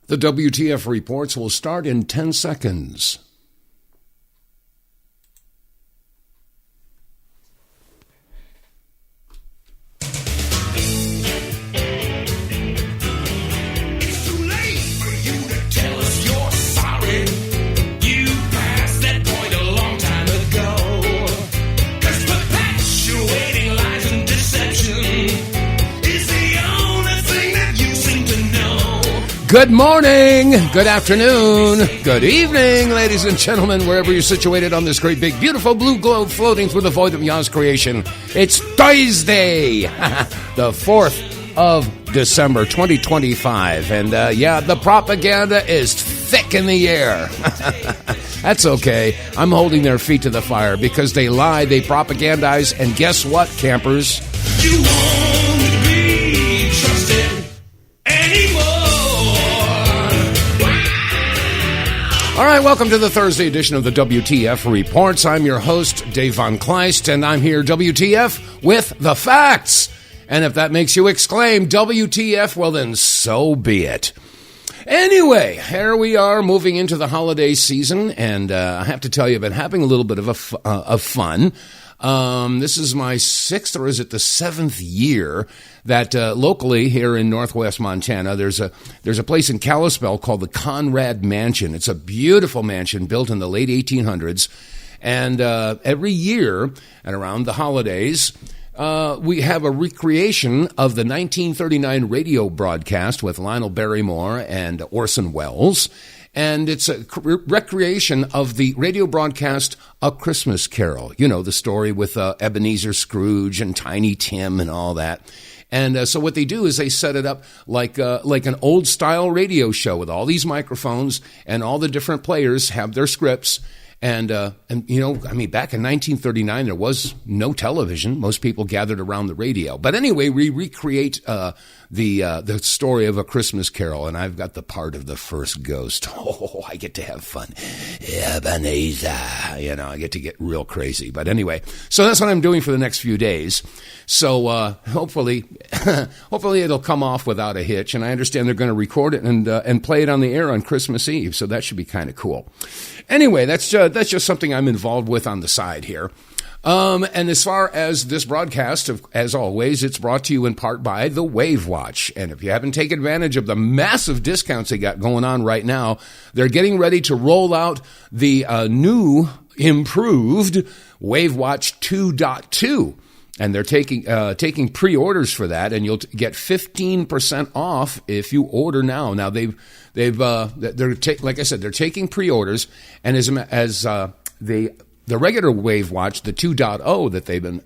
The WTF reports will start in 10 seconds. Good morning, good afternoon, good evening, ladies and gentlemen, wherever you're situated on this great, big, beautiful blue globe floating through the void of Yah's creation. It's Thursday, the 4th of December, 2025. And the propaganda is thick in the air. That's okay. I'm holding their feet to the fire because they lie, they propagandize, and guess what, campers? You won't be trusted anymore. All right, welcome to the Thursday edition of the WTF Reports. I'm your host, Dave vonKleist, and I'm here, WTF, with the facts. And if that makes you exclaim, WTF, well then so be it. Anyway, here we are moving into the holiday season, and I have to tell you, I've been having a little bit of fun. This is my 6th, or is it the 7th year that locally here in northwest Montana, there's a place in Kalispell called the Conrad Mansion. It's a beautiful mansion built in the late 1800s, and every year and around the holidays, we have a recreation of the 1939 radio broadcast with Lionel Barrymore and Orson Welles. And it's a recreation of the radio broadcast A Christmas Carol. You know, the story with Ebenezer Scrooge and Tiny Tim and all that. And so what they do is they set it up like an old-style radio show with all these microphones, and all the different players have their scripts. And you know, I mean, back in 1939, there was no television. Most people gathered around the radio. But anyway, we recreate the story of A Christmas Carol, and I've got the part of the first ghost. Oh, I get to have fun. Ebenezer. You know, I get to get real crazy. But anyway, so that's what I'm doing for the next few days. So hopefully it'll come off without a hitch. And I understand they're going to record it and play it on the air on Christmas Eve. So that should be kind of cool. Anyway, that's just something I'm involved with on the side here. And as far as this broadcast, as always, it's brought to you in part by the Wave Watch. And if you haven't taken advantage of the massive discounts they got going on right now, they're getting ready to roll out the new, improved Wave Watch 2.2. And they're taking pre-orders for that, and you'll get 15% off if you order now. Now they're like I said, they're taking pre-orders, and as the regular Wave Watch, the 2.0 that they've been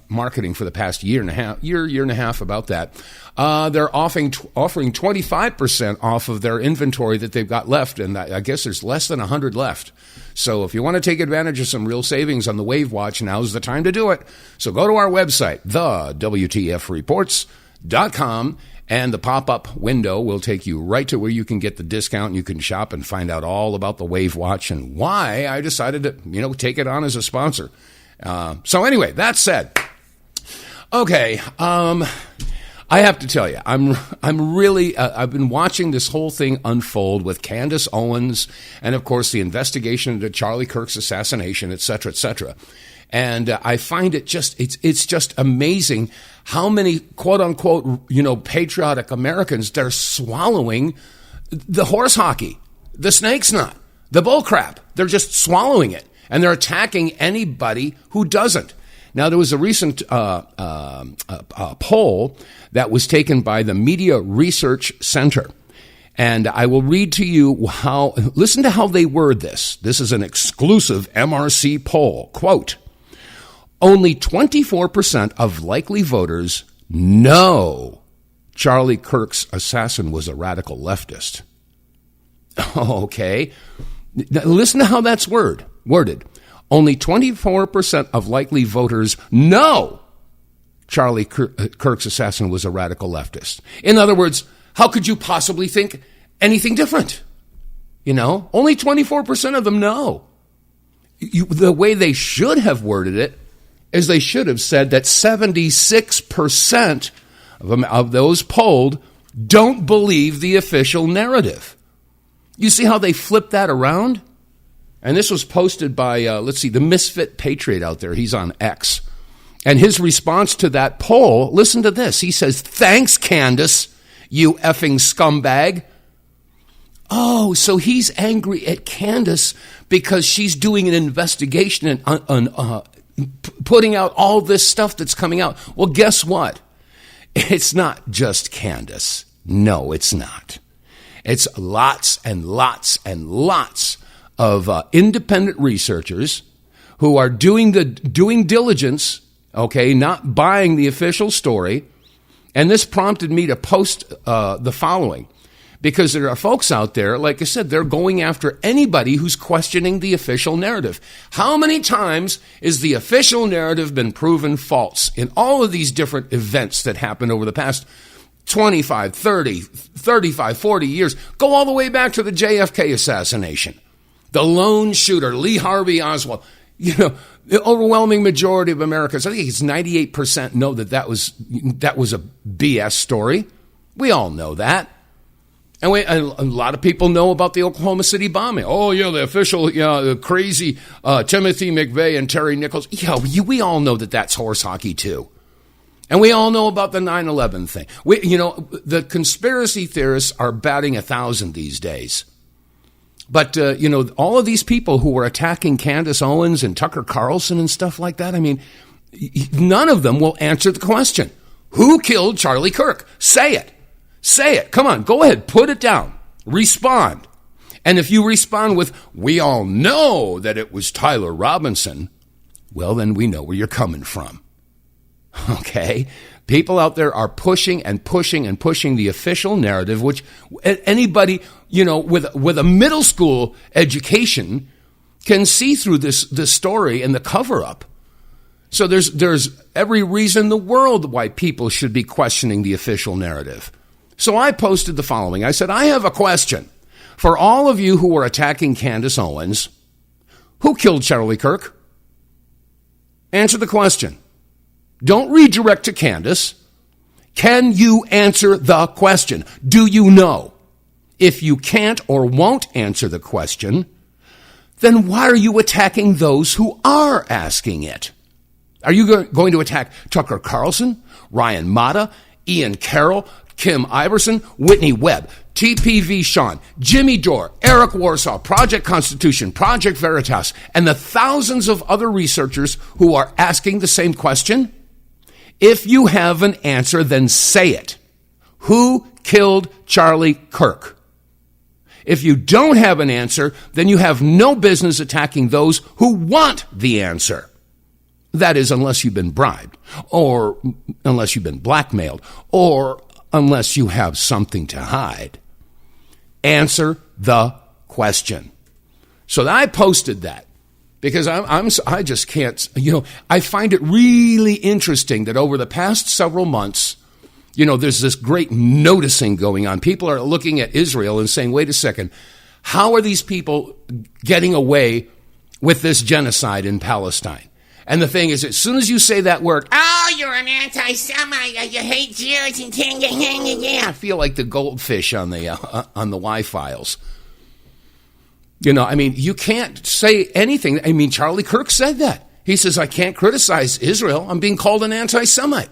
marketing for the past year and a half about that, they're offering 25% off of their inventory that they've got left, and I guess there's less than 100 left. So if you want to take advantage of some real savings on the Wave Watch, now's the time to do it. So go to our website, TheWTFReports.com, and the pop-up window will take you right to where you can get the discount. You can shop and find out all about the Wave Watch and why I decided to, take it on as a sponsor. So anyway, that said, okay, I have to tell you, I'm really, I've been watching this whole thing unfold with Candace Owens and, of course, the investigation into Charlie Kirk's assassination, et cetera, et cetera. And I find it it's just amazing how many quote unquote, patriotic Americans, they're swallowing the horse hockey, the snake's nut, the bull crap. They're just swallowing it, and they're attacking anybody who doesn't. Now, there was a recent poll that was taken by the Media Research Center. And I will read to you listen to how they word this. This is an exclusive MRC poll. Quote, only 24% of likely voters know Charlie Kirk's assassin was a radical leftist. Okay. Now, listen to how that's worded. Only 24% of likely voters know Charlie Kirk's assassin was a radical leftist. In other words, how could you possibly think anything different? Only 24% of them know. The way they should have worded it is they should have said that 76% of those polled don't believe the official narrative. You see how they flip that around? And this was posted by, the Misfit Patriot out there. He's on X. And his response to that poll, listen to this. He says, "Thanks, Candace, you effing scumbag." Oh, so he's angry at Candace because she's doing an investigation and putting out all this stuff that's coming out. Well, guess what? It's not just Candace. No, it's not. It's lots and lots and lots of independent researchers who are doing diligence, okay, not buying the official story. And this prompted me to post the following. Because there are folks out there, like I said, they're going after anybody who's questioning the official narrative. How many times is the official narrative been proven false in all of these different events that happened over the past 25, 30, 35, 40 years? Go all the way back to the JFK assassination. The lone shooter, Lee Harvey Oswald. You know, the overwhelming majority of Americans, I think it's 98% know that was a BS story. We all know that. And a lot of people know about the Oklahoma City bombing. Oh, yeah, the official, the crazy Timothy McVeigh and Terry Nichols. Yeah, we all know that that's horse hockey, too. And we all know about the 9/11 thing. The conspiracy theorists are batting 1,000 these days. But, all of these people who were attacking Candace Owens and Tucker Carlson and stuff like that, I mean, none of them will answer the question. Who killed Charlie Kirk? Say it. Say it. Come on. Go ahead. Put it down. Respond. And if you respond with, "We all know that it was Tyler Robinson," well, then we know where you're coming from. Okay? People out there are pushing and pushing and pushing the official narrative, which anybody, with a middle school education can see through this story and the cover-up. So there's every reason in the world why people should be questioning the official narrative. So I posted the following. I said, "I have a question. For all of you who are attacking Candace Owens, who killed Charlie Kirk? Answer the question. Don't redirect to Candace. Can you answer the question? Do you know? If you can't or won't answer the question, then why are you attacking those who are asking it? Are you going to attack Tucker Carlson, Ryan Matta, Ian Carroll, Kim Iverson, Whitney Webb, TPV Sean, Jimmy Dore, Eric Warsaw, Project Constitution, Project Veritas, and the thousands of other researchers who are asking the same question? If you have an answer, then say it. Who killed Charlie Kirk? If you don't have an answer, then you have no business attacking those who want the answer. That is, unless you've been bribed, or unless you've been blackmailed, or unless you have something to hide. Answer the question. So I posted that because I just can't, I find it really interesting that over the past several months, there's this great noticing going on. People are looking at Israel and saying, wait a second, how are these people getting away with this genocide in Palestine? And the thing is, as soon as you say that word, "Oh, you're an anti-Semite, you hate Jews," and I feel like the goldfish on the Y-Files. You can't say anything. Charlie Kirk said that. He says, "I can't criticize Israel. I'm being called an anti-Semite."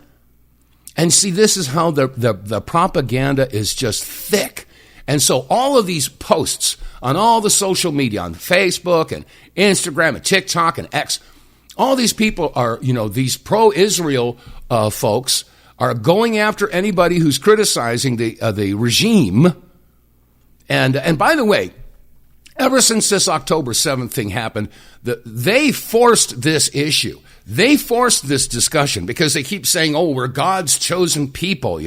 And see, this is how the propaganda is just thick. And so all of these posts on all the social media, on Facebook and Instagram and TikTok and X, all these people are, these pro-Israel folks are going after anybody who's criticizing the regime. And by the way, ever since this October 7th thing happened, they forced this issue. They forced this discussion because they keep saying, "Oh, we're God's chosen people,"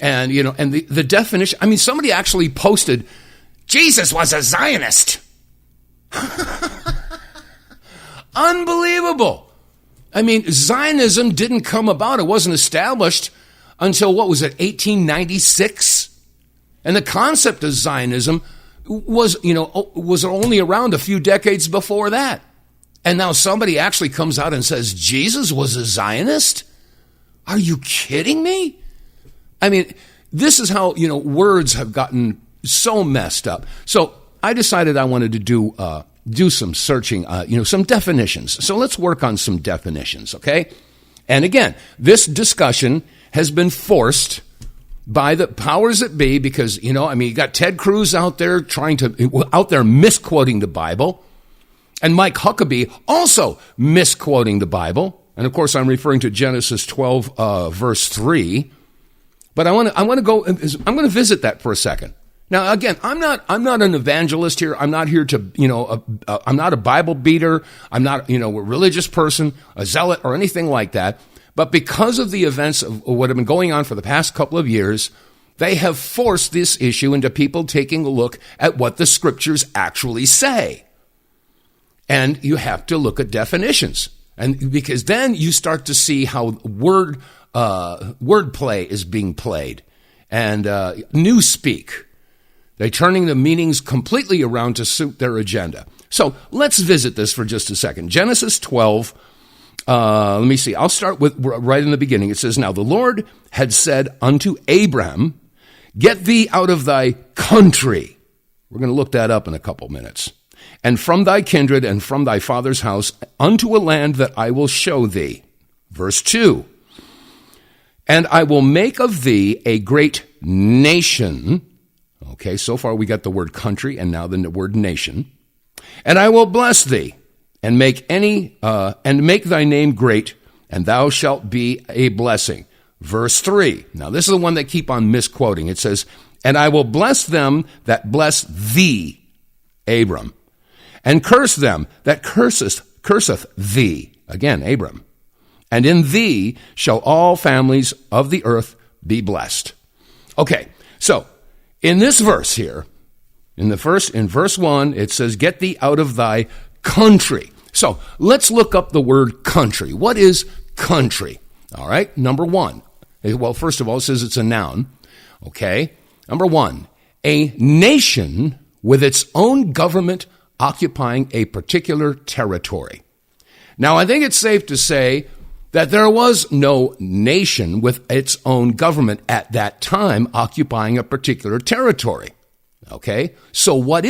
And, and the definition, somebody actually posted, "Jesus was a Zionist." Unbelievable. Zionism didn't come about. It wasn't established until, 1896? And the concept of Zionism was only around a few decades before that. And now somebody actually comes out and says, Jesus was a Zionist? Are you kidding me? This is how, words have gotten so messed up. So I decided I wanted to do some searching, some definitions. So let's work on some definitions, okay? And again, this discussion has been forced by the powers that be because, you got Ted Cruz out there misquoting the Bible, and Mike Huckabee also misquoting the Bible. And of course, I'm referring to Genesis 12, verse 3. But I'm going to visit that for a second. Now, again, I'm not an evangelist here. I'm not here to, I'm not a Bible beater. I'm not, a religious person, a zealot, or anything like that. But because of the events of what have been going on for the past couple of years, they have forced this issue into people taking a look at what the scriptures actually say. And you have to look at definitions. And because then you start to see how wordplay is being played. And Newspeak. They're turning the meanings completely around to suit their agenda. So let's visit this for just a second. Genesis 12, let me see. I'll start with right in the beginning. It says, "Now the Lord had said unto Abram, get thee out of thy country." We're going to look that up in a couple minutes. "And from thy kindred and from thy father's house unto a land that I will show thee." Verse 2, "And I will make of thee a great nation." Okay, so far we got the word country and now the word nation. "And I will bless thee and make thy name great, and thou shalt be a blessing." Verse 3. Now this is the one they keep on misquoting. It says, "And I will bless them that bless thee, Abram, and curse them that curseth thee," again, Abram. "And in thee shall all families of the earth be blessed." Okay, so in this verse here, in verse 1, it says, "Get thee out of thy country." So let's look up the word country. What is country? All right, number one. Well, first of all, it says it's a noun. Okay, number one, a nation with its own government occupying a particular territory. Now, I think it's safe to say that there was no nation with its own government at that time occupying a particular territory. Okay, so what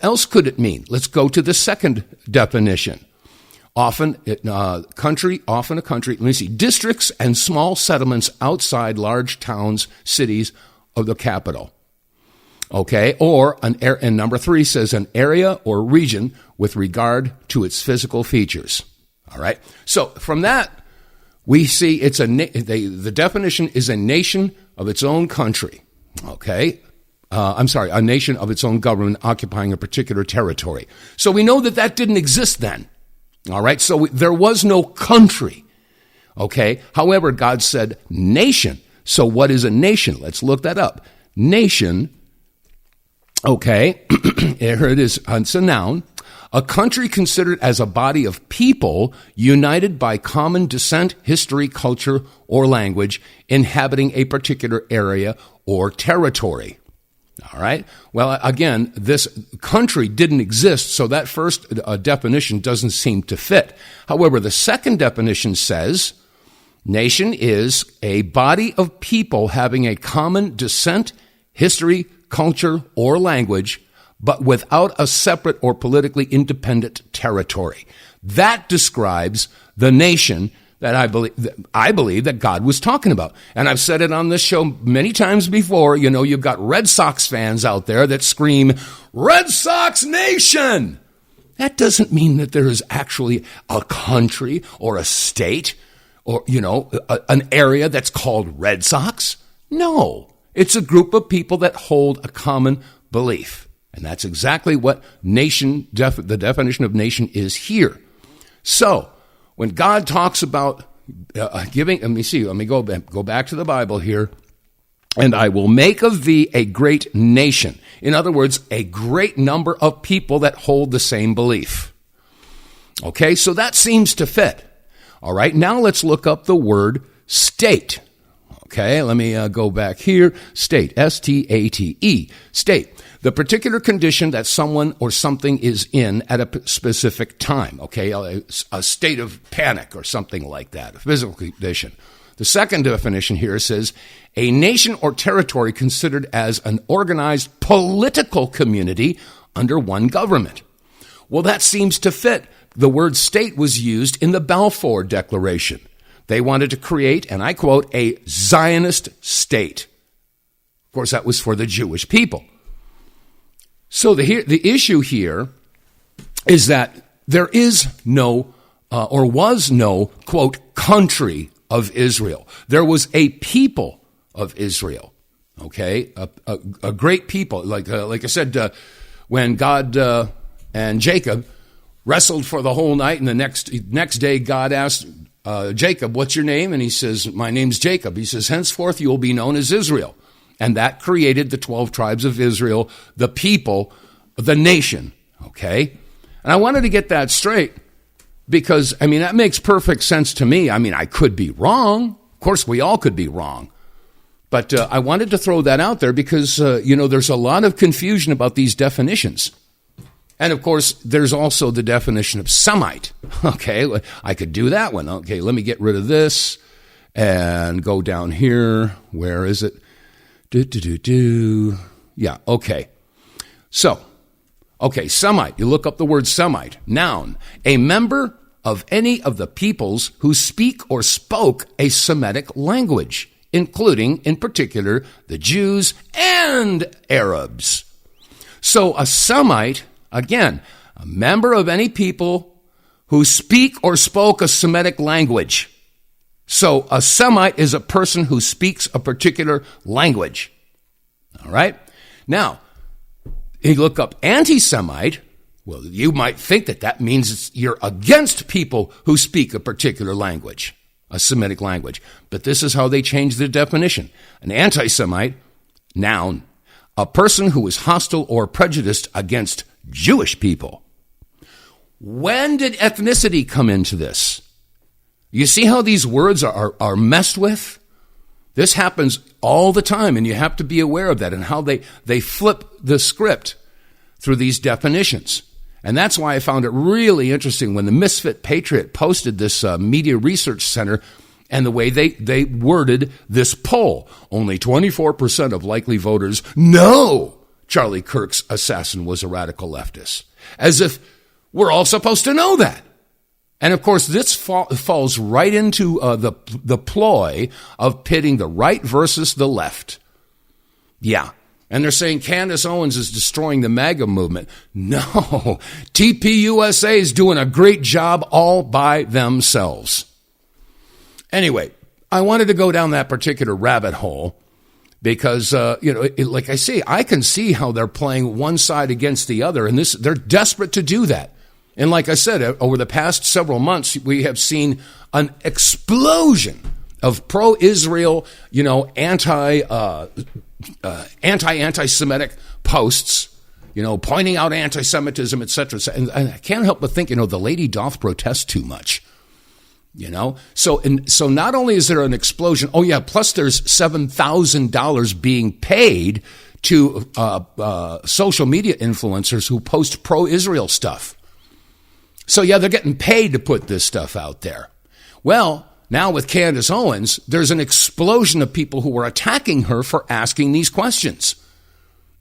else could it mean? Let's go to the second definition. Often a country, let me see, districts and small settlements outside large towns, cities of the capital. Okay, and number 3 says an area or region with regard to its physical features. All right, so from that, we see the definition is a nation of its own country. Okay, a nation of its own government occupying a particular territory. So we know that didn't exist then. All right, so there was no country. Okay, however, God said nation. So what is a nation? Let's look that up. Nation, okay, here it is. It's a noun. A country considered as a body of people united by common descent, history, culture, or language, inhabiting a particular area or territory. All right. Well, again, this country didn't exist, so that first definition doesn't seem to fit. However, the second definition says nation is a body of people having a common descent, history, culture, or language, but without a separate or politically independent territory. That describes the nation that I believe that God was talking about. And I've said it on this show many times before. You've got Red Sox fans out there that scream, "Red Sox Nation!" That doesn't mean that there is actually a country or a state or, an area that's called Red Sox. No, it's a group of people that hold a common belief. And that's exactly what nation, the definition of nation is here. So, when God talks about giving, let me go back to the Bible here. "And I will make of thee a great nation." In other words, a great number of people that hold the same belief. Okay, so that seems to fit. All right, now let's look up the word state. Okay, let me go back here. State, S-T-A-T-E, state. The particular condition that someone or something is in at a specific time, okay, a state of panic or something like that, a physical condition. The second definition here says, a nation or territory considered as an organized political community under one government. Well, that seems to fit. The word state was used in the Balfour Declaration. They wanted to create, and I quote, a Zionist state. Of course, that was for the Jewish people. So the issue here is that there is no, or was no, quote, country of Israel. There was a people of Israel, okay? A great people. Like I said, when God and Jacob wrestled for the whole night, and the next day God asked Jacob, what's your name? And he says, my name's Jacob. He says, henceforth you will be known as Israel. And that created the 12 tribes of Israel, the people, the nation, okay? And I wanted to get that straight because, I mean, that makes perfect sense to me. I mean, I could be wrong. Of course, we all could be wrong. But I wanted to throw that out there because, there's a lot of confusion about these definitions. And, of course, there's also the definition of Semite. Okay, I could do that one. Okay, let me get rid of this and go down here. Where is it? Yeah, okay. So, okay, Semite. You look up the word Semite. Noun, a member of any of the peoples who speak or spoke a Semitic language, including, in particular, the Jews and Arabs. So a Semite, again, a member of any people who speak or spoke a Semitic language. So a Semite is a person who speaks a particular language. All right? Now, you look up anti-Semite, well, you might think that means you're against people who speak a particular language, a Semitic language. But this is how they change the definition. An anti-Semite, noun, a person who is hostile or prejudiced against Jewish people. When did ethnicity come into this? You see how these words are messed with? This happens all the time, and you have to be aware of that and how they flip the script through these definitions. And that's why I found it really interesting when the Misfit Patriot posted this Media Research Center and the way they worded this poll. Only 24% of likely voters know Charlie Kirk's assassin was a radical leftist. As if we're all supposed to know that. And of course, this falls right into the ploy of pitting the right versus the left. Yeah. And they're saying Candace Owens is destroying the MAGA movement. No. TPUSA is doing a great job all by themselves. Anyway, I wanted to go down that particular rabbit hole because, like I say, I can see how they're playing one side against the other, and they're desperate to do that. And like I said, over the past several months, we have seen an explosion of pro-Israel, anti-Semitic posts, pointing out anti-Semitism, etc. And I can't help but think, the lady doth protest too much. So not only is there an explosion, plus there's $7,000 being paid to social media influencers who post pro-Israel stuff. So they're getting paid to put this stuff out there. Well, now with Candace Owens, there's an explosion of people who are attacking her for asking these questions.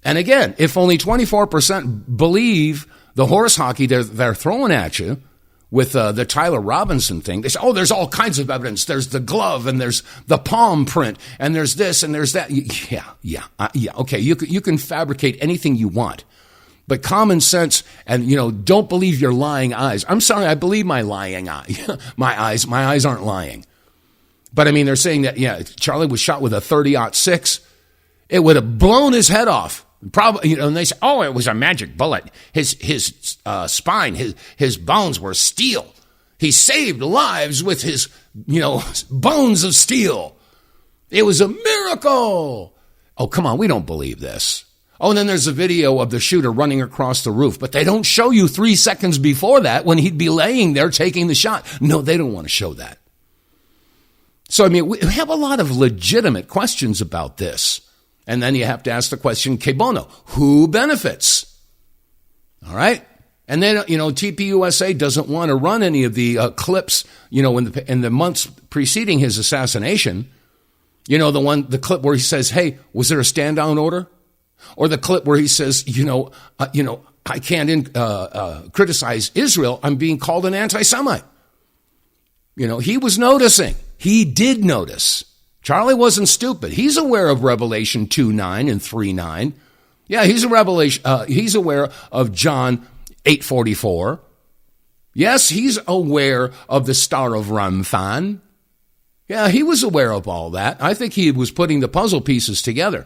And again, if only 24% believe the horse hockey they're throwing at you with the Tyler Robinson thing, they say, there's all kinds of evidence. There's the glove and there's the palm print and there's this and there's that. Yeah. Okay, you can fabricate anything you want. But common sense and, don't believe your lying eyes. I'm sorry, I believe my lying eye. My eyes aren't lying. But I mean, they're saying that, Charlie was shot with a 30-06. It would have blown his head off. Probably, and they say, it was a magic bullet. His spine, his bones were steel. He saved lives with his, bones of steel. It was a miracle. Oh, come on, we don't believe this. Oh, and then there's a video of the shooter running across the roof, but they don't show you 3 seconds before that when he'd be laying there taking the shot. No, they don't want to show that. So, I mean, we have a lot of legitimate questions about this. And then you have to ask the question, que bono, who benefits? All right? And then, TPUSA doesn't want to run any of the clips, in the months preceding his assassination. The clip where he says, hey, was there a stand-down order? Or the clip where he says, I can't criticize Israel. I'm being called an anti-Semite. He was noticing. He did notice. Charlie wasn't stupid. He's aware of Revelation 2:9 and 3:9. Yeah, he's aware of John 8:44. Yes, he's aware of the Star of Ramthan. Yeah, he was aware of all that. I think he was putting the puzzle pieces together.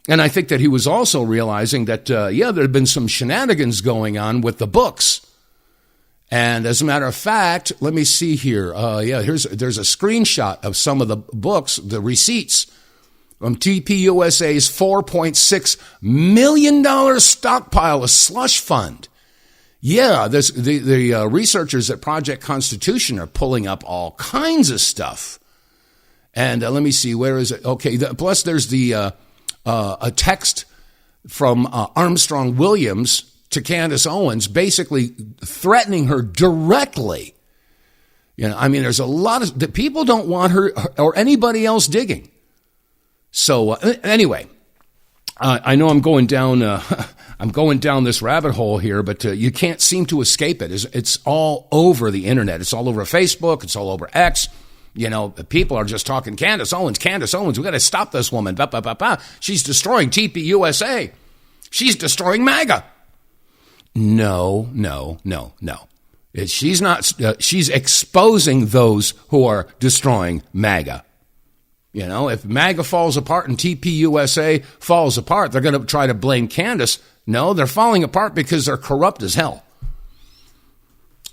And I think that he was also realizing that, there had been some shenanigans going on with the books. And as a matter of fact, let me see here. There's a screenshot of some of the books, the receipts from TPUSA's $4.6 million stockpile, a slush fund. Yeah, the researchers at Project Constitution are pulling up all kinds of stuff. And let me see, where is it? Okay, plus there's a text from Armstrong Williams to Candace Owens, basically threatening her directly. There's a lot of people don't want her or anybody else digging. So anyway, I know I'm going down. I'm going down this rabbit hole here, but you can't seem to escape it. It's all over the internet. It's all over Facebook. It's all over X. People are just talking, Candace Owens. We got to stop this woman. Bah, bah, bah, bah. She's destroying TPUSA. She's destroying MAGA. No. She's not. She's exposing those who are destroying MAGA. If MAGA falls apart and TPUSA falls apart, they're going to try to blame Candace. No, they're falling apart because they're corrupt as hell.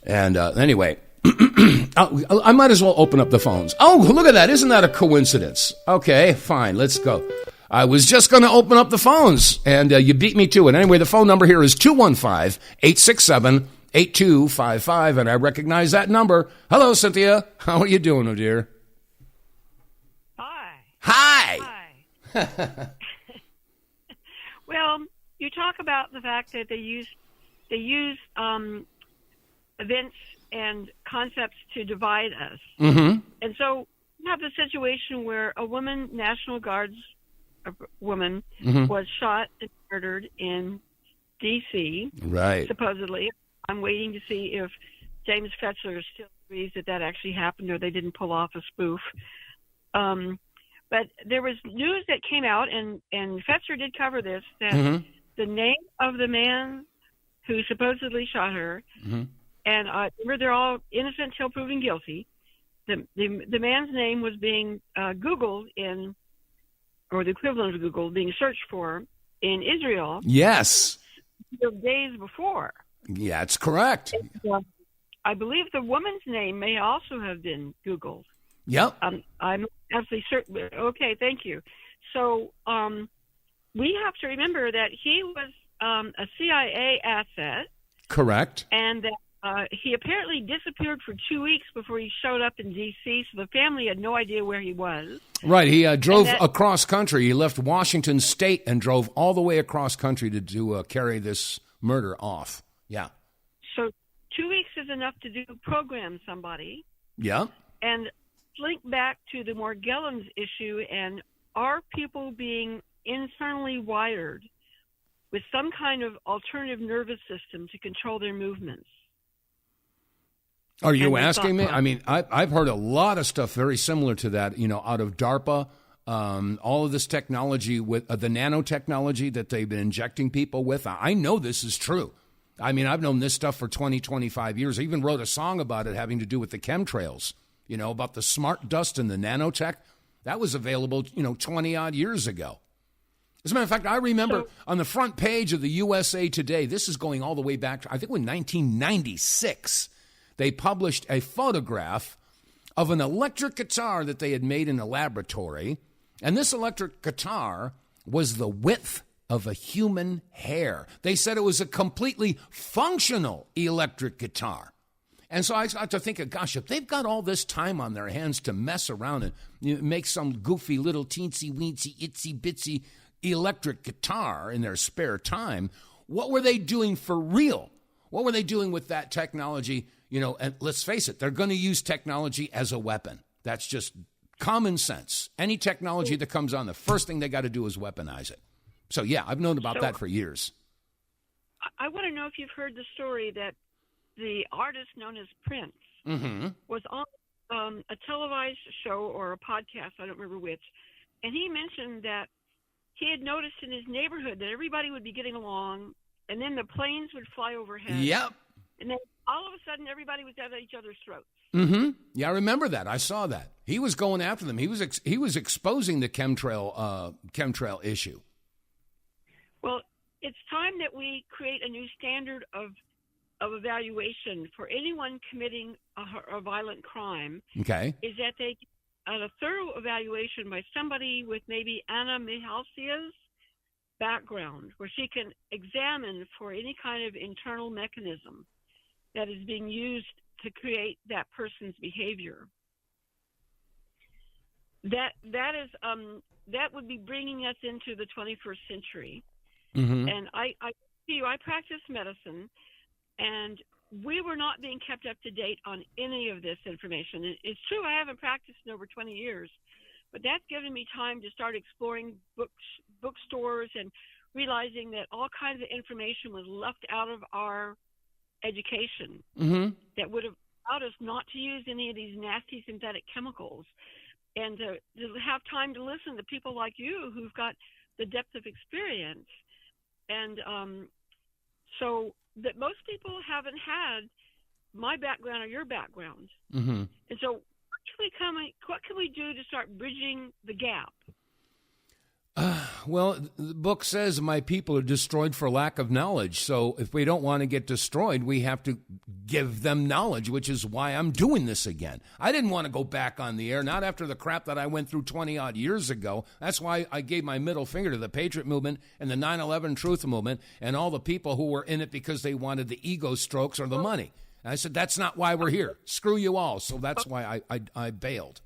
And anyway, I might as well open up the phones. Oh, look at that. Isn't that a coincidence? Okay, fine. Let's go. I was just going to open up the phones, and you beat me to it. Anyway, the phone number here is 215-867-8255, and I recognize that number. Hello, Cynthia. How are you doing, oh dear? Hi. Well, you talk about the fact that they use events and concepts to divide us. Mm-hmm. And so you have the situation where a woman, National Guard's woman, mm-hmm. was shot and murdered in D.C. Right. Supposedly. I'm waiting to see if James Fetzer still agrees that actually happened or they didn't pull off a spoof. But there was news that came out, and Fetzer did cover this, that mm-hmm. the name of the man who supposedly shot her, mm-hmm. and remember they're all innocent till proven guilty, the man's name was being Googled or the equivalent of Google, being searched for in Israel. Yes. Days before. Yeah, that's correct. And, I believe the woman's name may also have been Googled. Yep. I'm absolutely certain. Okay, thank you. So we have to remember that he was a CIA asset. Correct. And that he apparently disappeared for 2 weeks before he showed up in D.C., so the family had no idea where he was. Right. He drove across country. He left Washington State and drove all the way across country to carry this murder off. Yeah. So 2 weeks is enough to program somebody. Yeah. And link back to the Morgellons issue, and are people being internally wired with some kind of alternative nervous system to control their movements? Are you asking me? I mean, I've heard a lot of stuff very similar to that, out of DARPA, all of this technology with the nanotechnology that they've been injecting people with. I know this is true. I mean, I've known this stuff for 20, 25 years. I even wrote a song about it having to do with the chemtrails. About the smart dust and the nanotech. That was available, 20-odd years ago. As a matter of fact, I remember on the front page of the USA Today, this is going all the way back to, I think, in 1996, they published a photograph of an electric guitar that they had made in a laboratory. And this electric guitar was the width of a human hair. They said it was a completely functional electric guitar. And so I got to think, gosh, if they've got all this time on their hands to mess around and make some goofy little teensy-weensy, itsy-bitsy electric guitar in their spare time, what were they doing for real? What were they doing with that technology? And let's face it, they're going to use technology as a weapon. That's just common sense. Any technology that comes on, the first thing they got to do is weaponize it. So, yeah, I've known about that for years. I want to know if you've heard the story that the artist known as Prince was on a televised show or a podcast, I don't remember which, and he mentioned that he had noticed in his neighborhood that everybody would be getting along, and then the planes would fly overhead. Yep. And then all of a sudden, everybody was at each other's throats. Yeah, I remember that. I saw that. He was going after them. He was exposing the chemtrail issue. Well, it's time that we create a new standard of evaluation for anyone committing a violent crime. Okay. Is that they get a thorough evaluation by somebody with maybe Anna Mihalcia's background, where she can examine for any kind of internal mechanism that is being used to create that person's behavior. That would be bringing us into the 21st century. And I practice medicine, and we were not being kept up to date on any of this information. It's true I haven't practiced in over 20 years, but that's given me time to start exploring bookstores and realizing that all kinds of information was left out of our education that would have allowed us not to use any of these nasty synthetic chemicals, and to have time to listen to people like you who've got the depth of experience. And so that most people haven't had my background or your background. And so what can we do to start bridging the gap? Well, the book says my people are destroyed for lack of knowledge. So if we don't want to get destroyed, we have to give them knowledge, which is why I'm doing this again. I didn't want to go back on the air, not after the crap that I went through 20-odd years ago. That's why I gave my middle finger to the Patriot Movement and the 9/11 Truth Movement and all the people who were in it because they wanted the ego strokes or the money. And I said, that's not why we're here. Screw you all. So that's why I bailed.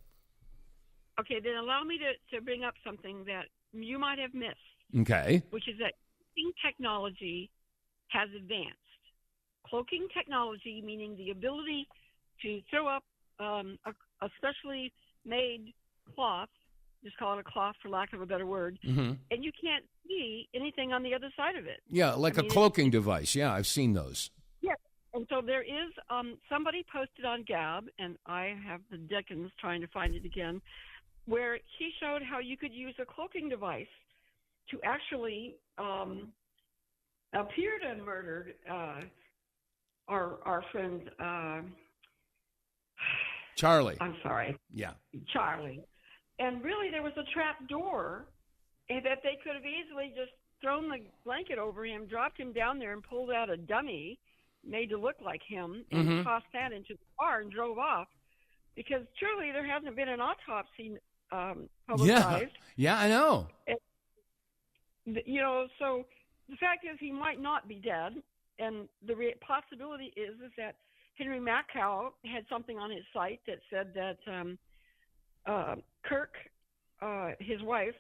Okay, then allow me to bring up something that you might have missed. Okay. Which is that cloaking technology has advanced. Cloaking technology, meaning the ability to throw up a specially made cloth, just call it a cloth for lack of a better word, and you can't see anything on the other side of it. Yeah, like a cloaking device. Yeah, I've seen those. Yeah, and so there is somebody posted on Gab, and I have the dickens trying to find it again, where he showed how you could use a cloaking device to actually appear to have murdered our friend Charlie. I'm sorry. Yeah. Charlie. And really there was a trap door and that they could have easily just thrown the blanket over him, dropped him down there and pulled out a dummy made to look like him and tossed that into the car and drove off. Because truly there hasn't been an autopsy publicized. Yeah, I know. So the fact is he might not be dead, and the possibility is that Henry Macau had something on his site that said that Kirk, his wife,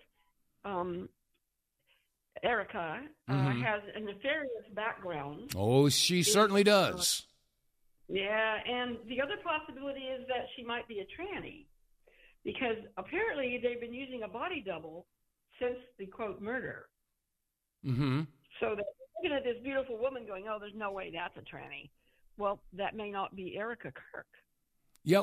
Erica, has a nefarious background. Oh, she certainly does. Yeah, and the other possibility is that she might be a tranny. Because apparently they've been using a body double since the, quote, murder. So they're looking at this beautiful woman going, oh, there's no way that's a tranny. Well, that may not be Erica Kirk. Yeah,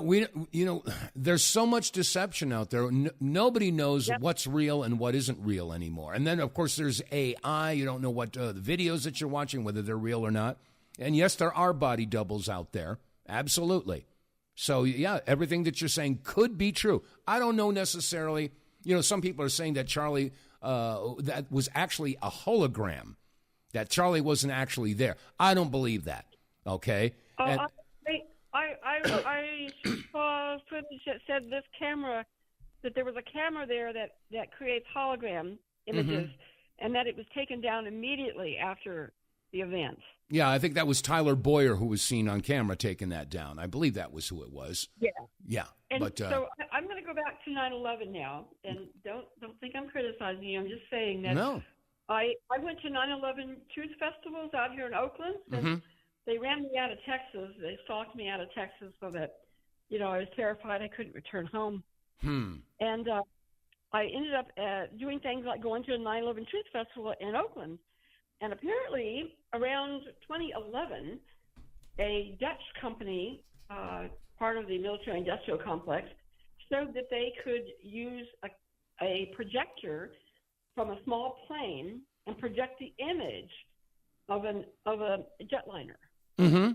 there's so much deception out there. Nobody knows what's real and what isn't real anymore. And then, of course, there's AI. You don't know what the videos that you're watching, whether they're real or not. And yes, there are body doubles out there. Absolutely. So, yeah, everything that you're saying could be true. I don't know necessarily. Some people are saying that Charlie, that was actually a hologram, that Charlie wasn't actually there. I don't believe that, okay? I saw footage that said this camera, that there was a camera there that creates hologram images, and that it was taken down immediately after the event. Yeah, I think that was Tyler Boyer who was seen on camera taking that down. I believe that was who it was. Yeah. And so I'm going to go back to 9/11 now, and don't think I'm criticizing you. I'm just saying that I went to 9/11 truth festivals out here in Oakland, and they ran me out of Texas. They stalked me out of Texas so that, I was terrified I couldn't return home. And I ended up doing things like going to a 9/11 Truth Festival in Oakland. And apparently, around 2011, a Dutch company, part of the military-industrial complex, showed that they could use a projector from a small plane and project the image of a jetliner. Mm-hmm.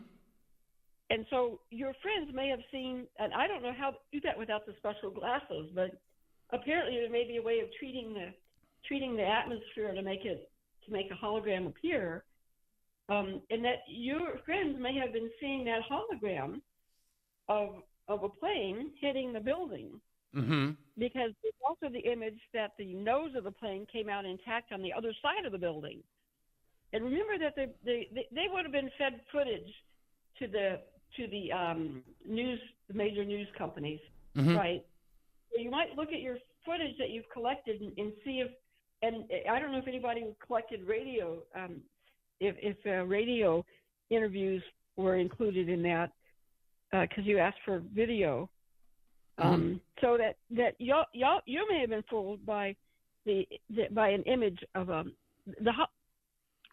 And so your friends may have seen, and I don't know how to do that without the special glasses, but apparently there may be a way of treating the atmosphere to make a hologram appear, and that your friends may have been seeing that hologram of a plane hitting the building. Mm-hmm. Because there's also the image that the nose of the plane came out intact on the other side of the building. And remember that they would have been fed footage to the major news companies, right? So you might look at your footage that you've collected and see if, and I don't know if anybody collected radio, if radio interviews were included in that, because you asked for video. So that you may have been fooled by by an image of the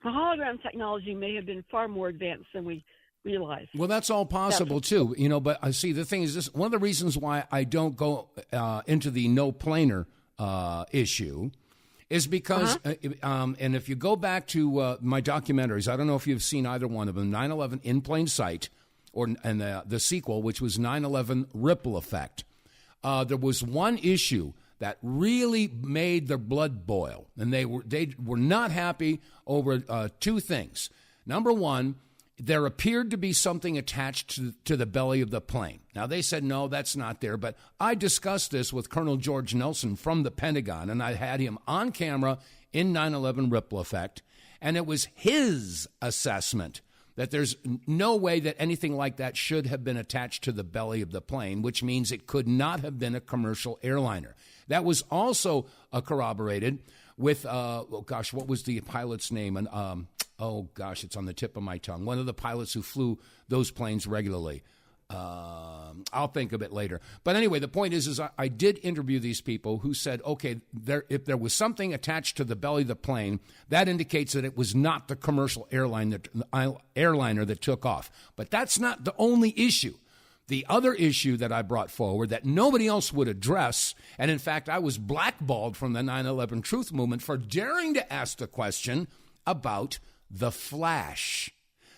hologram technology may have been far more advanced than we realize. Well, that's all possible too, but I see the thing is this: one of the reasons why I don't go into the no planar issue is because, and if you go back to my documentaries, I don't know if you've seen either one of them, 9/11 in Plain Sight, and the sequel, which was 9/11 Ripple Effect. There was one issue that really made their blood boil, and they were not happy over two things. Number one, there appeared to be something attached to the belly of the plane. Now, they said, no, that's not there, but I discussed this with Colonel George Nelson from the Pentagon, and I had him on camera in 9/11 Ripple Effect, and it was his assessment that there's no way that anything like that should have been attached to the belly of the plane, which means it could not have been a commercial airliner. That was also corroborated with, what was the pilot's name? And it's on the tip of my tongue. One of the pilots who flew those planes regularly. I'll think of it later. But anyway, the point is I did interview these people who said, okay, if there was something attached to the belly of the plane, that indicates that it was not the commercial airliner that took off. But that's not the only issue. The other issue that I brought forward that nobody else would address, and in fact, I was blackballed from the 9/11 Truth Movement for daring to ask the question about the flash.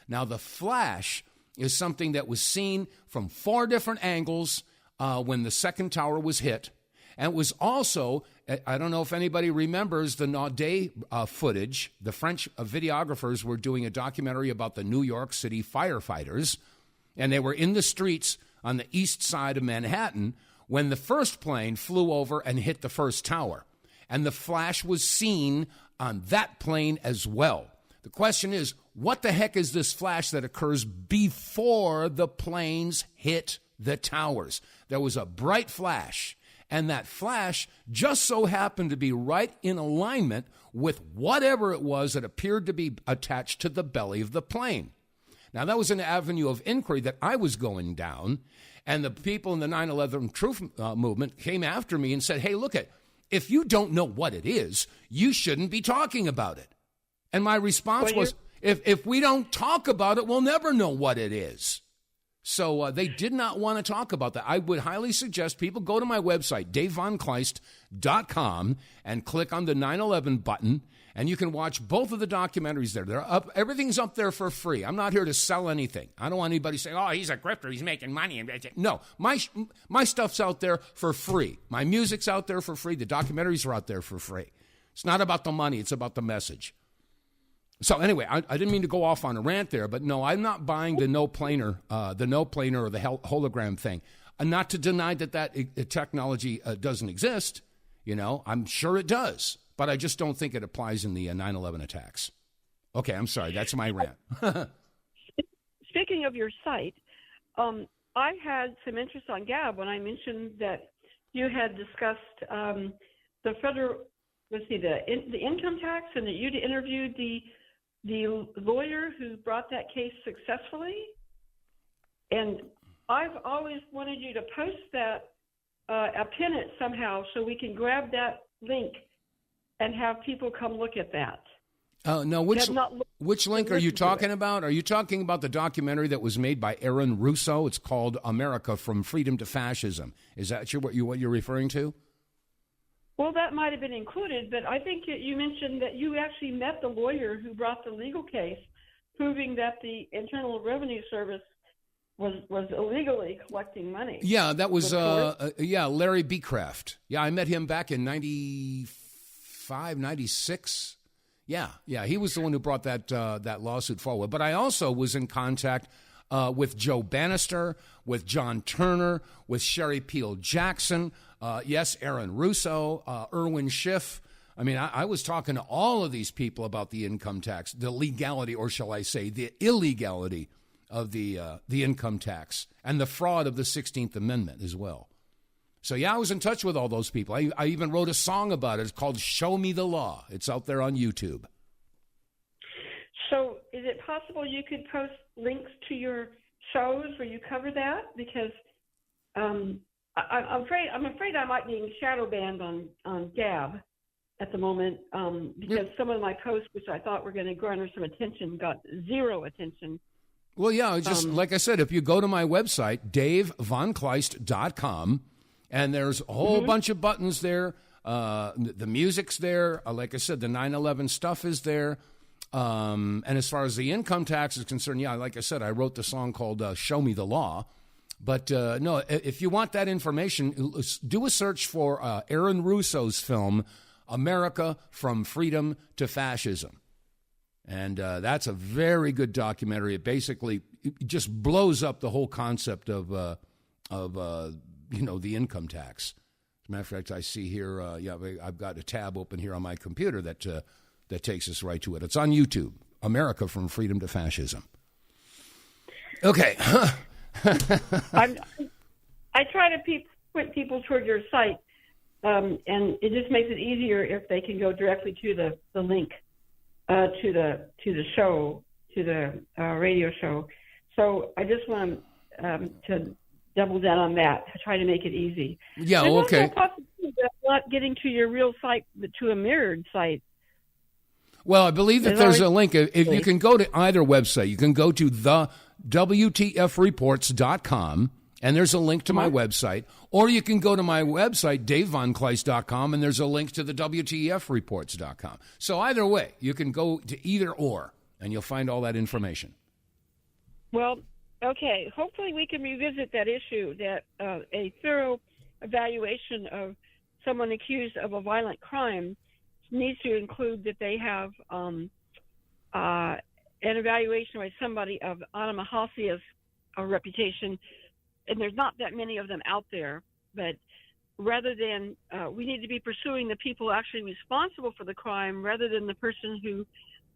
Now, the flash is something that was seen from 4 different angles when the second tower was hit. And it was also, I don't know if anybody remembers the Naudet footage. The French videographers were doing a documentary about the New York City firefighters, and they were in the streets on the east side of Manhattan when the first plane flew over and hit the first tower. And the flash was seen on that plane as well. The question is, what the heck is this flash that occurs before the planes hit the towers? There was a bright flash, and that flash just so happened to be right in alignment with whatever it was that appeared to be attached to the belly of the plane. Now, that was an avenue of inquiry that I was going down, and the people in the 9/11 Truth Movement came after me and said, hey, look, if you don't know what it is, you shouldn't be talking about it. And my response was, if we don't talk about it, we'll never know what it is. So they did not want to talk about that. I would highly suggest people go to my website, vonKleist.com, and click on the 9/11 button, and you can watch both of the documentaries there. They're up. Everything's up there for free. I'm not here to sell anything. I don't want anybody saying, oh, he's a grifter, he's making money. No, my stuff's out there for free. My music's out there for free. The documentaries are out there for free. It's not about the money. It's about the message. So anyway, I didn't mean to go off on a rant there, but no, I'm not buying the no planar or the hologram thing. Not to deny that technology doesn't exist. I'm sure it does, but I just don't think it applies in the 9/11 attacks. Okay, I'm sorry. That's my rant. Speaking of your site, I had some interest on Gab when I mentioned that you had discussed the federal, the income tax, and that you'd interviewed the the lawyer who brought that case successfully. And I've always wanted you to post that, pin it somehow so we can grab that link and have people come look at that. No, which link are you talking about? Are you talking about the documentary that was made by Aaron Russo? It's called America from Freedom to Fascism. Is that what you're referring to? Well, that might have been included, but I think you mentioned that you actually met the lawyer who brought the legal case, proving that the Internal Revenue Service was illegally collecting money. Yeah, that was Larry Becraft. Yeah, I met him back in 95, 96. Yeah, he was the one who brought that lawsuit forward. But I also was in contact with Joe Bannister, with John Turner, with Sherry Peel Jackson, yes, Aaron Russo, Irwin Schiff. I mean, I was talking to all of these people about the income tax, the legality, or shall I say, the illegality of the income tax and the fraud of the 16th Amendment as well. So, yeah, I was in touch with all those people. I even wrote a song about it. It's called Show Me the Law. It's out there on YouTube. So is it possible you could post links to your shows where you cover that? Because I'm afraid I might be shadow banned on Gab at the moment because some of my posts, which I thought were going to garner some attention, got zero attention. Well, yeah, just like I said, if you go to my website, davevonKleist.com, and there's a whole bunch of buttons there. The music's there. Like I said, the 9/11 stuff is there. And as far as the income tax is concerned, yeah, like I said, I wrote the song called Show Me the Law. But no, if you want that information, do a search for Aaron Russo's film, America from Freedom to Fascism. And that's a very good documentary. It basically just blows up the whole concept of the income tax. As a matter of fact, I see here, I've got a tab open here on my computer that takes us right to it. It's on YouTube, America from Freedom to Fascism. Okay. I try to point people toward your site, and it just makes it easier if they can go directly to the link to the show, to the radio show. So I just want to double down on that. I try to make it easy. Yeah, There's okay. also a possibility of not getting to your real site, but to a mirrored site. Well, I believe that there's a link. If you can go to either website, you can go to TheWTFReports.com, and there's a link to my website. Or you can go to my website, davevonKleist.com, and there's a link to the WTFReports.com. So either way, you can go to either or, and you'll find all that information. Well, okay. Hopefully we can revisit that issue, that a thorough evaluation of someone accused of a violent crime needs to include that they have an evaluation by somebody of anima haseas reputation, and there's not that many of them out there. But rather than we need to be pursuing the people actually responsible for the crime, rather than the person who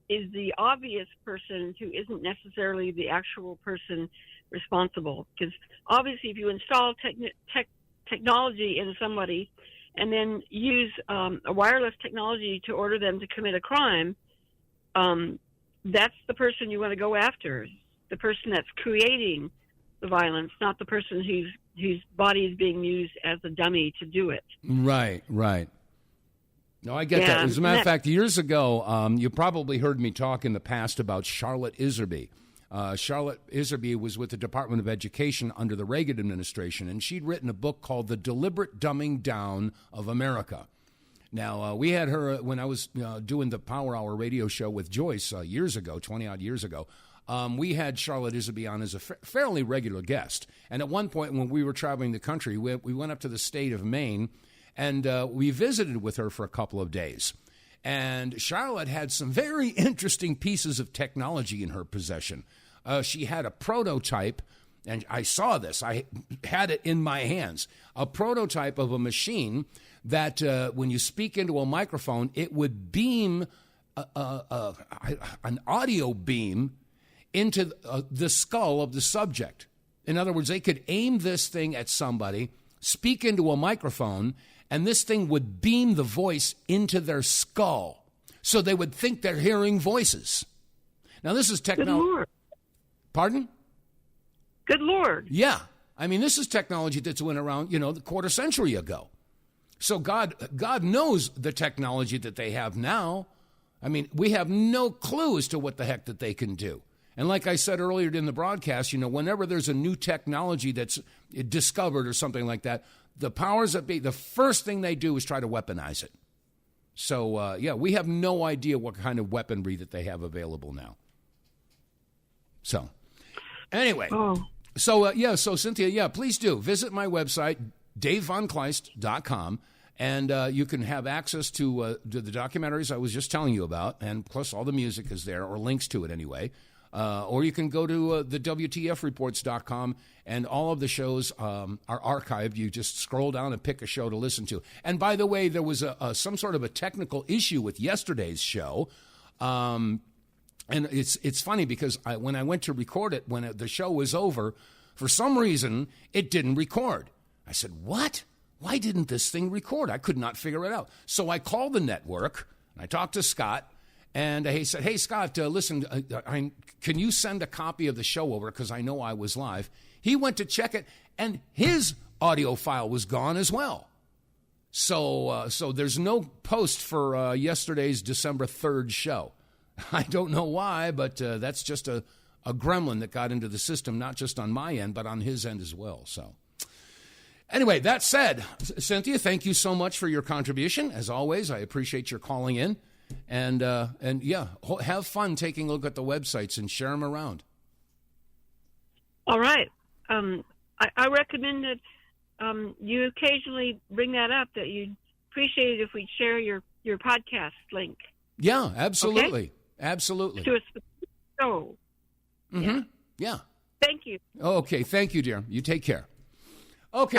is the obvious person who isn't necessarily the actual person responsible. Because obviously, if you install technology in somebody and then use a wireless technology to order them to commit a crime, that's the person you want to go after, the person that's creating the violence, not the person whose body is being used as a dummy to do it. Right. No, I get that. As a matter of fact, years ago, you probably heard me talk in the past about Charlotte Iserby. Charlotte Iserby was with the Department of Education under the Reagan administration, and she'd written a book called The Deliberate Dumbing Down of America. Now, we had her when I was doing the Power Hour radio show with Joyce years ago, 20-odd years ago. We had Charlotte Iserby on as a fairly regular guest. And at one point when we were traveling the country, we went up to the state of Maine, and we visited with her for a couple of days. And Charlotte had some very interesting pieces of technology in her possession. She had a prototype, and I saw this. I had it in my hands. A prototype of a machine that when you speak into a microphone, it would beam an audio beam into the skull of the subject. In other words, they could aim this thing at somebody, speak into a microphone, and this thing would beam the voice into their skull. So they would think they're hearing voices. Now, this is Good technology. Lord. Pardon? Good Lord. Yeah. I mean, this is technology that's went around, the quarter century ago. So God knows the technology that they have now. I mean, we have no clue as to what the heck that they can do. And like I said earlier in the broadcast, whenever there's a new technology that's discovered or something like that, the powers that be, the first thing they do is try to weaponize it. So, we have no idea what kind of weaponry that they have available now. So, anyway. Oh. So Cynthia, please do visit my website, davevonKleist.com, and you can have access to the documentaries I was just telling you about, and plus all the music is there, or links to it anyway. Or you can go to the WTFreports.com, and all of the shows are archived. You just scroll down and pick a show to listen to. And by the way, there was some sort of a technical issue with yesterday's show. And it's funny because when I went to record it, when the show was over, for some reason, it didn't record. I said, what? Why didn't this thing record? I could not figure it out. So I called the network, and I talked to Scott, and he said, hey, Scott, listen, can you send a copy of the show over because I know I was live? He went to check it, and his audio file was gone as well. So there's no post for yesterday's December 3rd show. I don't know why, but that's just a gremlin that got into the system, not just on my end, but on his end as well. So anyway, that said, Cynthia, thank you so much for your contribution. As always, I appreciate your calling in. And have fun taking a look at the websites and share them around. All right. I recommend that you occasionally bring that up, that you'd appreciate it if we'd share your podcast link. Yeah, absolutely. Okay? Absolutely. To a specific show. Mm-hmm. Yeah. Thank you. Okay, thank you, dear. You take care. Okay,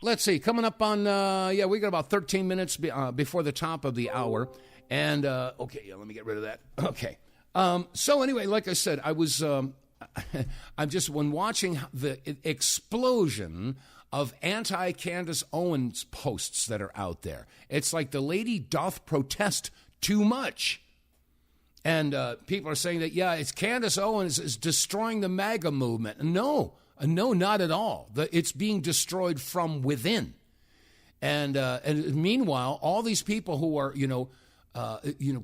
let's see. Coming up on, we got about 13 minutes before the top of the hour. And, let me get rid of that. Okay. So anyway, like I said, I was, I'm just, when watching the explosion of anti-Candace Owens posts that are out there, it's like the lady doth protest too much. And people are saying that, it's Candace Owens is destroying the MAGA movement. No, not at all. It's being destroyed from within. And meanwhile, all these people who are,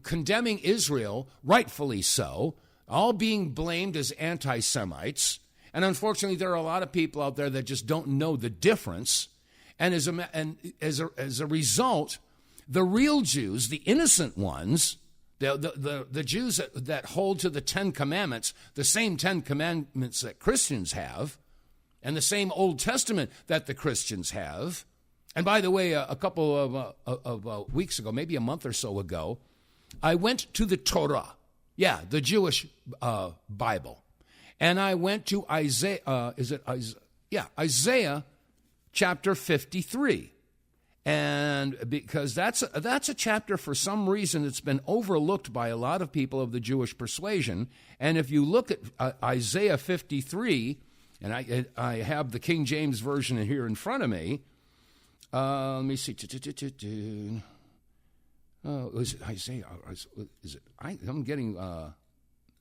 condemning Israel, rightfully so, all being blamed as anti-Semites. And unfortunately, there are a lot of people out there that just don't know the difference. And as a result, the real Jews, the innocent ones, the Jews that hold to the 10 Commandments, the same 10 Commandments that Christians have, and the same Old Testament that the Christians have. And by the way, a couple of weeks ago, maybe a month or so ago, I went to the Torah, the Jewish Bible, and I went to Isaiah. Isaiah chapter 53. And because that's a chapter, for some reason, it's been overlooked by a lot of people of the Jewish persuasion. And if you look at Isaiah 53, and I have the King James Version here in front of me. Let me see. Is it Isaiah? Is it? I'm getting.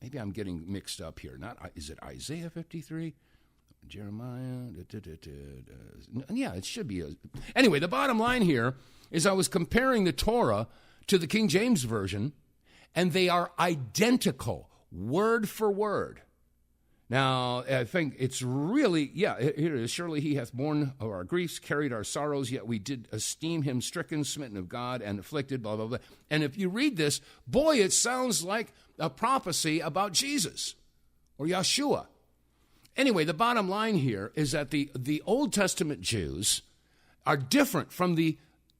Maybe I'm getting mixed up here. Is it Isaiah 53? Jeremiah, it should be. Anyway, the bottom line here is I was comparing the Torah to the King James Version, and they are identical, word for word. Now, I think it's really, here it is. Surely he hath borne our griefs, carried our sorrows, yet we did esteem him stricken, smitten of God, and afflicted, blah, blah, blah. And if you read this, boy, it sounds like a prophecy about Jesus or Yeshua. Anyway, the bottom line here is that the Old Testament Jews are different from the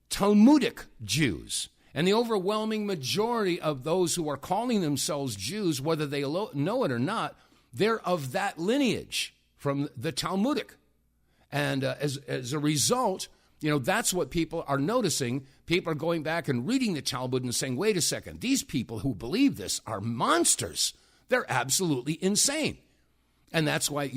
Talmudic Jews. And the overwhelming majority of those who are calling themselves Jews, whether they know it or not, they're of that lineage from the Talmudic. And as a result, that's what people are noticing. People are going back and reading the Talmud and saying, wait a second, these people who believe this are monsters. They're absolutely insane. And that's why,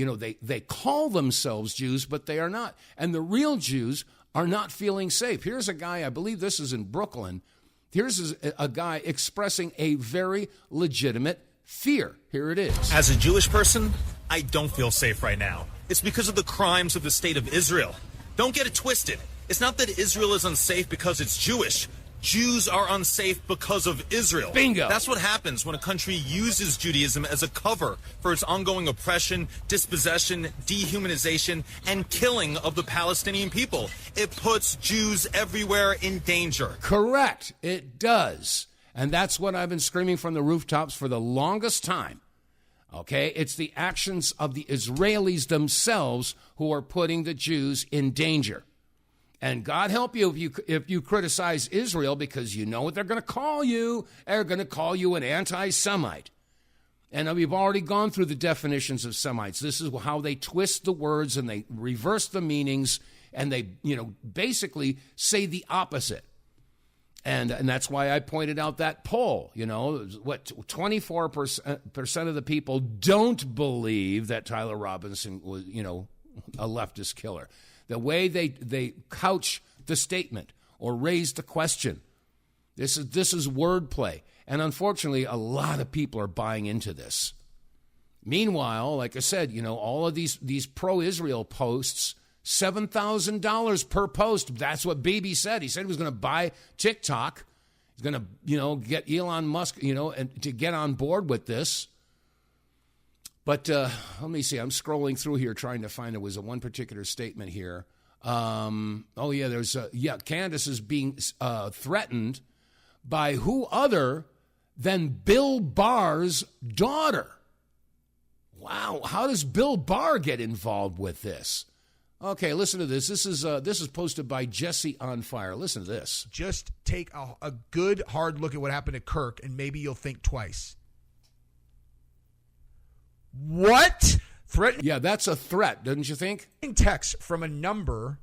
they call themselves Jews, but they are not. And the real Jews are not feeling safe. Here's a guy, I believe this is in Brooklyn. Here's a guy expressing a very legitimate fear. Here it is. As a Jewish person, I don't feel safe right now. It's because of the crimes of the state of Israel. Don't get it twisted. It's not that Israel is unsafe because it's Jewish. Jews are unsafe because of Israel. Bingo. That's what happens when a country uses Judaism as a cover for its ongoing oppression, dispossession, dehumanization, and killing of the Palestinian people. It puts Jews everywhere in danger. Correct. It does. And that's what I've been screaming from the rooftops for the longest time. Okay? It's the actions of the Israelis themselves who are putting the Jews in danger. And God help you if you criticize Israel, because you know what they're going to call you. They're going to call you an anti-Semite. And we've already gone through the definitions of Semites. This is how they twist the words and they reverse the meanings and they, basically say the opposite. And that's why I pointed out that poll. 24% of the people don't believe that Tyler Robinson was, a leftist killer. The way they couch the statement or raise the question. This is wordplay. And unfortunately, a lot of people are buying into this. Meanwhile, like I said, all of these pro-Israel posts, $7,000 per post. That's what Bibi said. He said he was going to buy TikTok. He's going to, get Elon Musk, and to get on board with this. But let me see. I'm scrolling through here trying to find, there was one particular statement here. Candace is being threatened by who other than Bill Barr's daughter. Wow. How does Bill Barr get involved with this? Okay, listen to this. This is posted by Jesse on Fire. Listen to this. Just take a good hard look at what happened to Kirk, and maybe you'll think twice. What? Threat? Yeah, that's a threat, doesn't you think? Text from a number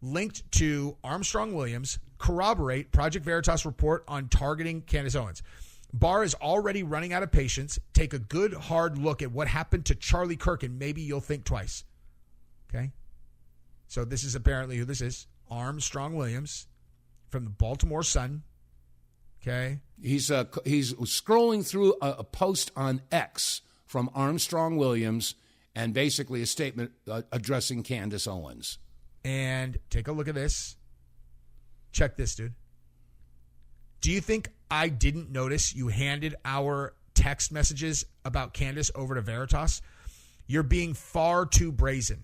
linked to Armstrong Williams corroborate Project Veritas report on targeting Candace Owens. Barr is already running out of patience. Take a good hard look at what happened to Charlie Kirk, and maybe you'll think twice. Okay? So this is apparently who this is. Armstrong Williams from the Baltimore Sun. Okay? He's scrolling through a post on X from Armstrong Williams, and basically a statement addressing Candace Owens. And take a look at this. Check this, dude. Do you think I didn't notice you handed our text messages about Candace over to Veritas? You're being far too brazen.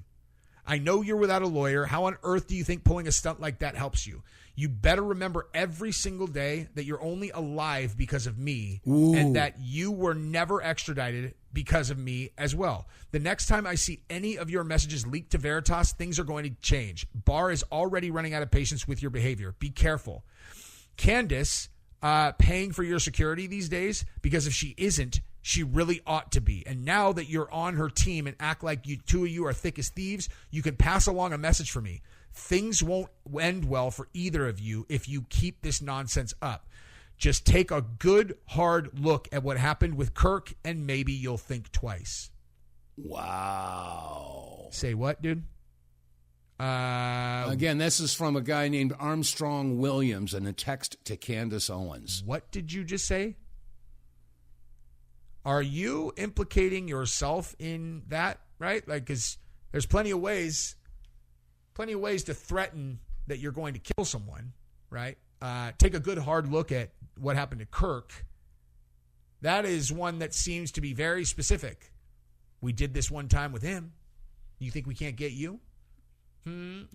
I know you're without a lawyer. How on earth do you think pulling a stunt like that helps you? You better remember every single day that you're only alive because of me. Ooh. And that you were never extradited because of me as well. The next time I see any of your messages leaked to Veritas, things are going to change. Barr is already running out of patience with your behavior. Be careful. Candace paying for your security these days, because if she isn't, she really ought to be. And now that you're on her team and act like you two of you are thick as thieves, you can pass along a message for me. Things won't end well for either of you if you keep this nonsense up. Just take a good, hard look at what happened with Kirk, and maybe you'll think twice. Wow. Say what, dude? Again, this is from a guy named Armstrong Williams in a text to Candace Owens. What did you just say? Are you implicating yourself in that, right? Like, because there's plenty of ways to threaten that you're going to kill someone, right? Take a good hard look at what happened to Kirk. That is one that seems to be very specific. We did this one time with him. You think we can't get you? You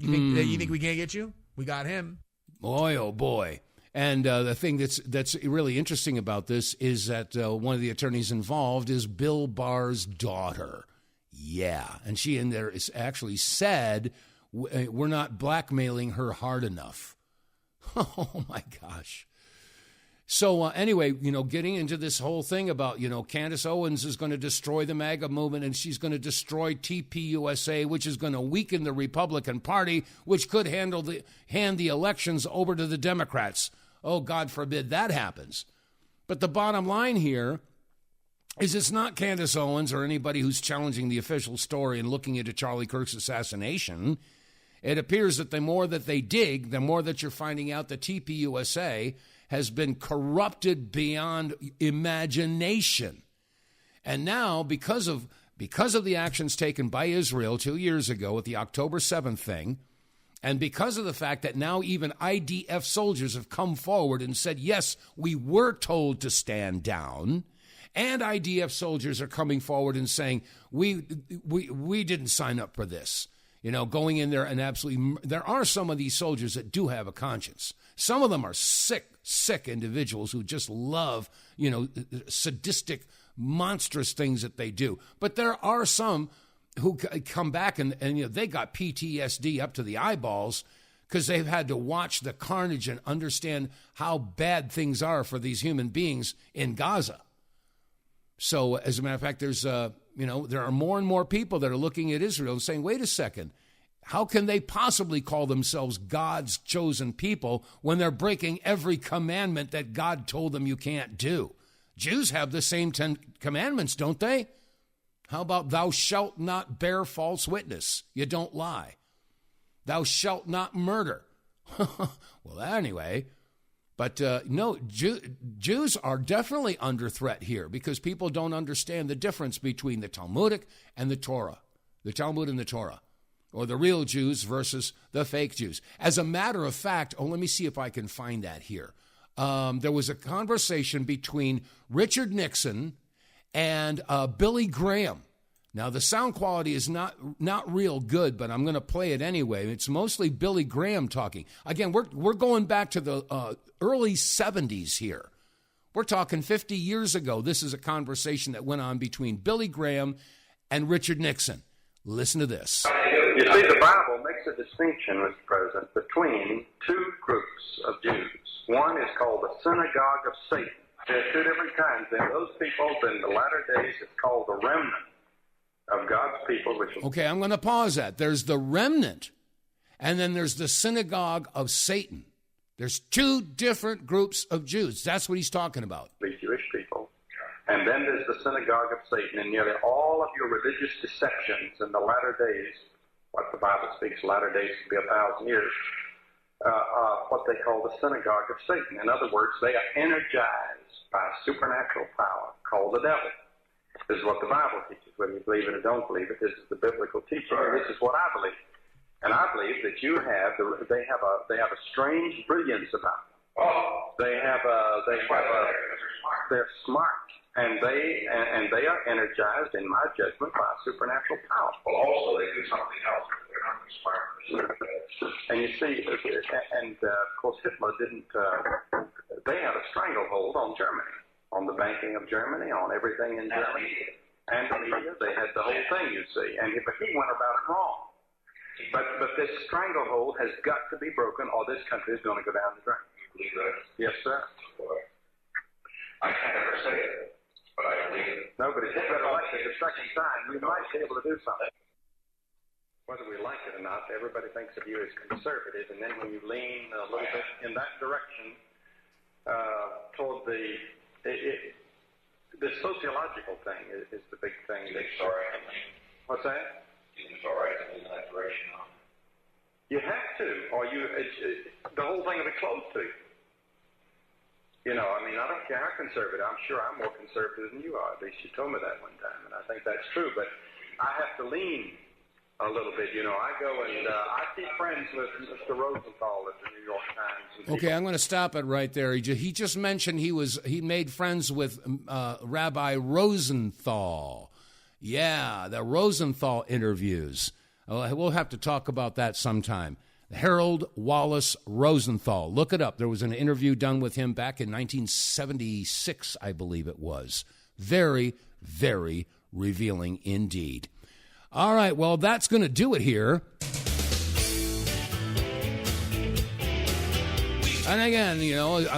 think we can't get you? We got him. Boy, oh boy. And the thing that's really interesting about this is that one of the attorneys involved is Bill Barr's daughter. Yeah. And she in there is actually said, we're not blackmailing her hard enough. Oh, my gosh. So anyway, getting into this whole thing about, Candace Owens is going to destroy the MAGA movement, and she's going to destroy TPUSA, which is going to weaken the Republican Party, which could hand the elections over to the Democrats. Oh, God forbid that happens. But the bottom line here is it's not Candace Owens or anybody who's challenging the official story and looking into Charlie Kirk's assassination. It appears that the more that they dig, the more that you're finding out that TPUSA has been corrupted beyond imagination. And now, because of the actions taken by Israel 2 years ago with the October 7th thing, and because of the fact that now even IDF soldiers have come forward and said, yes, we were told to stand down, and IDF soldiers are coming forward and saying, we didn't sign up for this. Going in there and absolutely, there are some of these soldiers that do have a conscience. Some of them are sick individuals who just love, sadistic, monstrous things that they do. But there are some who come back and they got PTSD up to the eyeballs because they've had to watch the carnage and understand how bad things are for these human beings in Gaza. So, as a matter of fact, there's, there are more and more people that are looking at Israel and saying, wait a second, how can they possibly call themselves God's chosen people when they're breaking every commandment that God told them you can't do? Jews have the same 10 commandments, don't they? How about thou shalt not bear false witness? You don't lie. Thou shalt not murder. Well, anyway, but no, Jews are definitely under threat here because people don't understand the difference between the Talmudic and the Torah, the Talmud and the Torah, or the real Jews versus the fake Jews. As a matter of fact, let me see if I can find that here. There was a conversation between Richard Nixon and Billy Graham. Now, the sound quality is not real good, but I'm going to play it anyway. It's mostly Billy Graham talking. Again, we're going back to the early 70s here. We're talking 50 years ago. This is a conversation that went on between Billy Graham and Richard Nixon. Listen to this. You see, the Bible makes a distinction, Mr. President, between two groups of Jews. One is called the synagogue of Satan. There are two different kinds. There are those people in the latter days, it's called the remnant of God's people. Okay, I'm going to pause that. There's the remnant, and then there's the synagogue of Satan. There's two different groups of Jews. That's what he's talking about. The Jewish people. And then there's the synagogue of Satan. And nearly all of your religious deceptions in the latter days, what the Bible speaks, latter days could be 1,000 years, what they call the synagogue of Satan. In other words, they are energized by a supernatural power called the devil. This is what the Bible teaches, whether you believe it or don't believe it. This is the biblical teaching, and this is what I believe. And I believe that they have a strange brilliance about them. They're smart, and they are energized, in my judgment, by a supernatural power. Well, also they do something else. They're not smart. And you see, of course, Hitler didn't. They had a stranglehold on Germany, on the banking of Germany, on everything in Germany, and the media. They had the whole thing, you see. But he went about it wrong. But this stranglehold has got to be broken, or this country is going to go down the drain. You believe that? Yes, sir. I can't ever say it, but I believe it. No, but if you get elected the second time, you might be able to do something. Whether we like it or not, everybody thinks of you as conservative, and then when you lean a little bit in that direction toward the sociological thing is the big thing. It's all right. What's that? It's all right to lean in that direction. You have to, or the whole thing will be closed to you. I don't care how conservative. I'm sure I'm more conservative than you are. At least you told me that one time, and I think that's true. But I have to lean a little bit. I go and I keep friends with Mr. Rosenthal at the New York Times. Okay, I'm going to stop it right there. He just mentioned he made friends with Rabbi Rosenthal. Yeah, the Rosenthal interviews. We'll have to talk about that sometime. Harold Wallace Rosenthal. Look it up. There was an interview done with him back in 1976, I believe it was. Very, very revealing indeed. All right, well, that's going to do it here. And again,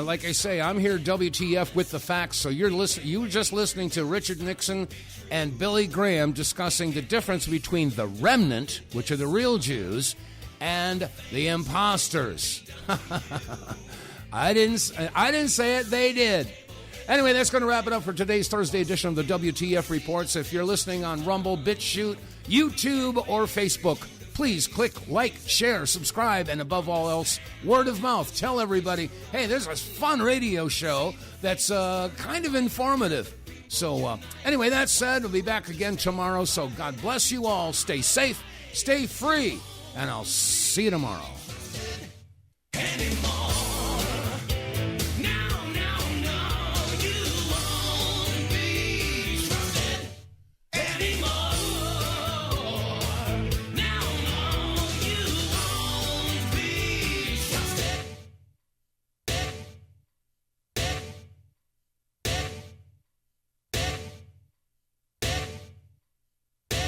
like I say, I'm here, WTF, with the facts. So you were just listening to Richard Nixon and Billy Graham discussing the difference between the remnant, which are the real Jews, and the imposters. I didn't say it, they did. Anyway, that's going to wrap it up for today's Thursday edition of the WTF Reports. If you're listening on Rumble, BitChute, YouTube, or Facebook, please click like, share, subscribe, and above all else, word of mouth. Tell everybody, hey, there's a fun radio show that's kind of informative. So anyway, that said, we'll be back again tomorrow. So God bless you all. Stay safe, stay free, and I'll see you tomorrow.